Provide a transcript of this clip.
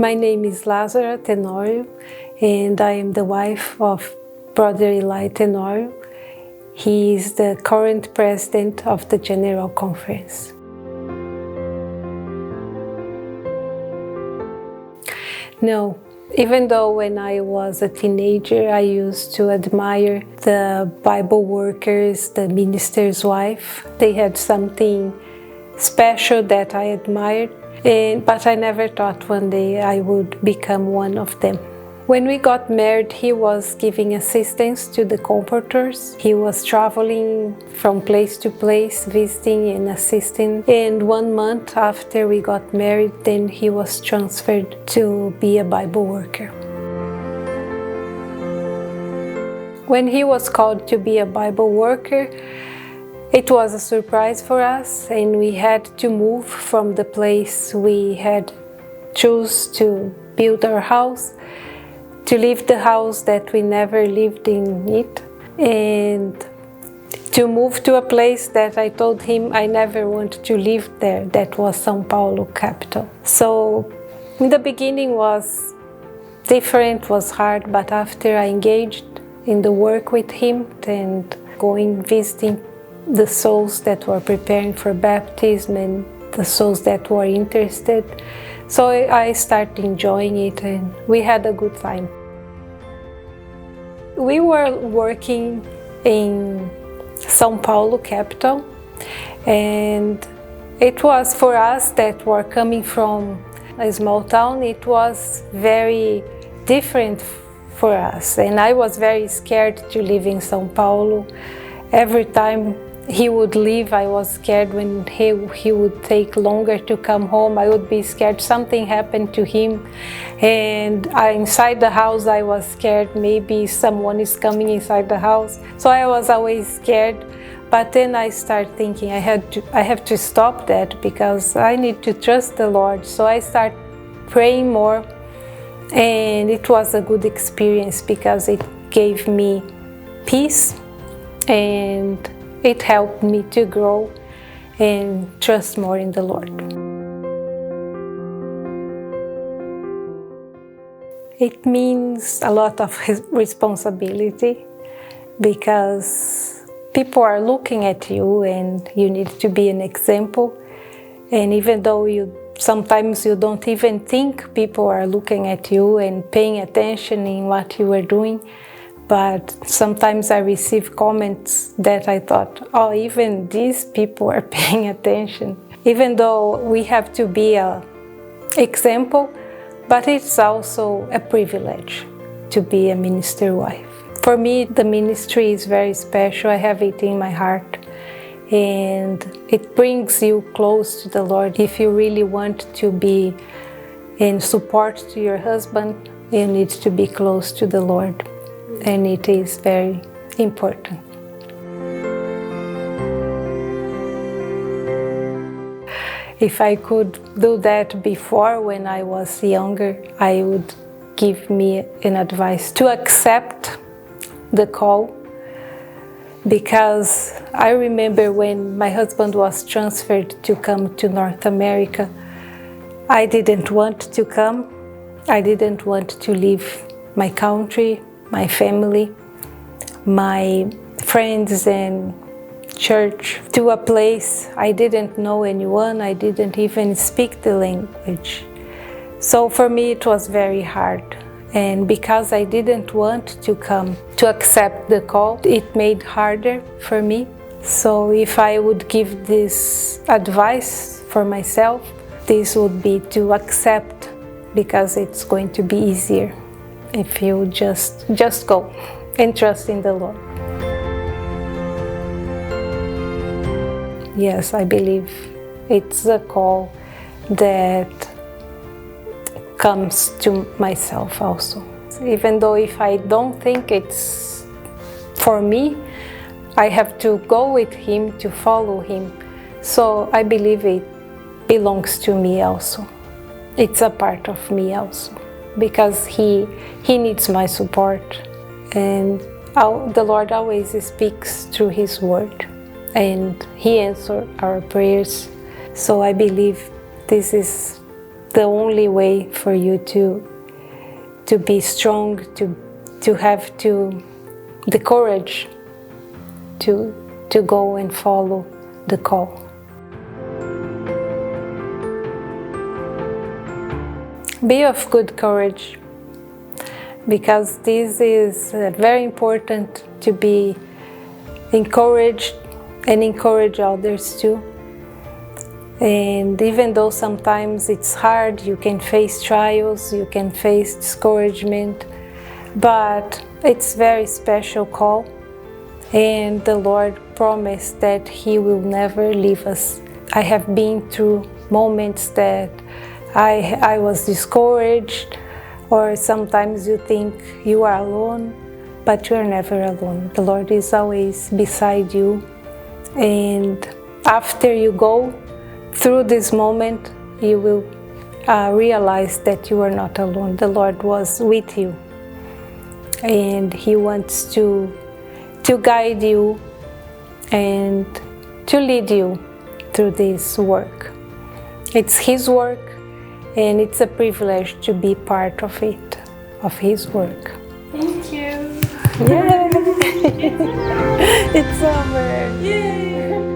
My name is Lázara Tenório, and I am the wife of Brother Eli Tenório. He is the current president of the General Conference. No, even though when I was a teenager, I used to admire the Bible workers, the minister's wife. They had something special that I admired, but I never thought one day I would become one of them. When we got married, he was giving assistance to the comforters. He was traveling from place to place, visiting and assisting. And 1 month after we got married, then he was transferred to be a Bible worker. When he was called to be a Bible worker, it was a surprise for us, and we had to move from the place we had chosen to build our house, to leave the house that we never lived in it, and to move to a place that I told him I never wanted to live there, that was São Paulo capital. So in the beginning was different, was hard, but after I engaged in the work with him and going visiting the souls that were preparing for baptism and the souls that were interested, so I started enjoying it, and we had a good time. We were working in São Paulo capital, and it was for us that were coming from a small town, it was very different for us, and I was very scared to live in São Paulo. Every time he would leave, I was scared. When he would take longer to come home, I would be scared something happened to him. And inside the house, I was scared maybe someone is coming inside the house. So I was always scared. But then I started thinking I have to stop that, because I need to trust the Lord. So I started praying more, and it was a good experience because it gave me peace, and it helped me to grow and trust more in the Lord. It means a lot of responsibility, because people are looking at you and you need to be an example. And even though sometimes you don't even think people are looking at you and paying attention in what you are doing, but sometimes I receive comments that I thought, oh, even these people are paying attention. Even though we have to be an example, but it's also a privilege to be a minister wife. For me, the ministry is very special. I have it in my heart, and it brings you close to the Lord. If you really want to be in support to your husband, you need to be close to the Lord. And it is very important. If I could do that before, when I was younger, I would give me an advice to accept the call, because I remember when my husband was transferred to come to North America, I didn't want to come. I didn't want to leave my country, my family, my friends and church, to a place I didn't know anyone. I didn't even speak the language. So for me it was very hard. And because I didn't want to come, to accept the call, it made harder for me. So if I would give this advice for myself, this would be to accept, because it's going to be easier if you just go and trust in the Lord. Yes, I believe it's a call that comes to myself also. Even though if I don't think it's for me, I have to go with Him, to follow Him. So I believe it belongs to me also. It's a part of me also, because He needs my support, and the Lord always speaks through His word, and He answers our prayers. So I believe this is the only way for you to be strong, to have the courage to go and follow the call. Be of good courage, because this is very important to be encouraged and encourage others too. And even though sometimes it's hard, you can face trials, you can face discouragement, but it's a very special call, and the Lord promised that He will never leave us. I have been through moments that I was discouraged, or sometimes you think you are alone, but you are never alone. The Lord is always beside you, and after you go through this moment, you will realize that you are not alone. The Lord was with you, and He wants to guide you and to lead you through this work. It's His work, and it's a privilege to be part of it, of His work. Thank you. Yeah. It's over. Yay.